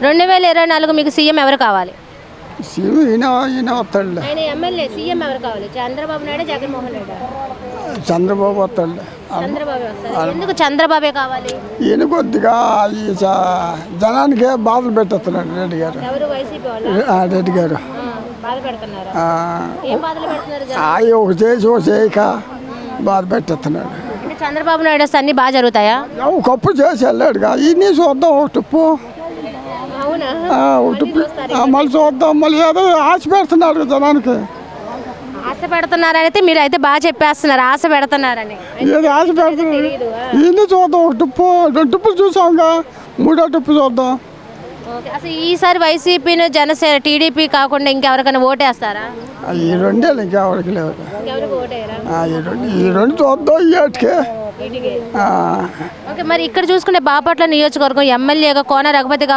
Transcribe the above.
2024 మీకు సీఎం ఎవరు కావాలి? సీఎం ఈయన వస్తాడులే. ఆయన ఎమ్మెల్యే, సీఎం ఎవరు కావాలి? చంద్రబాబు నాయుడు, జగన్మోహన్ రెడ్డి? చంద్రబాబు వస్తాడులే. చంద్రబాబు వస్తారు. ఎందుకు చంద్రబాబే కావాలి? ఈయన కొద్దిగా ఈ జనానికి బాధలు పెట్టేస్తున్నాడు రెడ్డి గారు. ఎవరు? వైసీపీ వాళ్ళు రెడ్డి గారు బాధ పెడుతున్నారు. ఏం బాధలు పెడుతున్నారు? అవి ఒక చేసి ఒక చేయక బాధ పెట్టేస్తున్నాడు. అంటే చంద్రబాబు నాయుడు వస్తే అన్ని బాగా జరుగుతాయా? ఒకప్పుడు చేసి వెళ్ళాడుగా ఇన్ని చూద్దాం ఒక టిప్పు. అవునా? మళ్ళీ చూద్దాం మళ్ళీ ఏదో ఆశ పెడుతున్నాడు జనానికి. ఆశ పెడుతున్నారని మీరు అయితే బాగా చెప్పేస్తున్నారు, ఆశ పెడుతున్నారని. ఏదో ఆశ పెడుతున్నాడు. ఇన్ని చూద్దాం ఒక టిప్పు 2 టిప్పులు చూసాంగా, 3వ టిప్పు చూద్దాం. అసలు ఈసారి వైసీపీని, జనసేన, టీడీపీ కాకుండా ఇంకెవరికైనా ఓటేస్తారా? ఈ రెండే ఇంకెవరికి లేవు. ఇంకెవరికి ఓటేయరా? ఈ రెండు చూద్దాం ఈ ఏటికి. ఓకే, మరి ఇక్కడ చూసుకుంటే బాపట్ల నియోజకవర్గం ఎమ్మెల్యేగా కోన రఘుపతి కావాలి.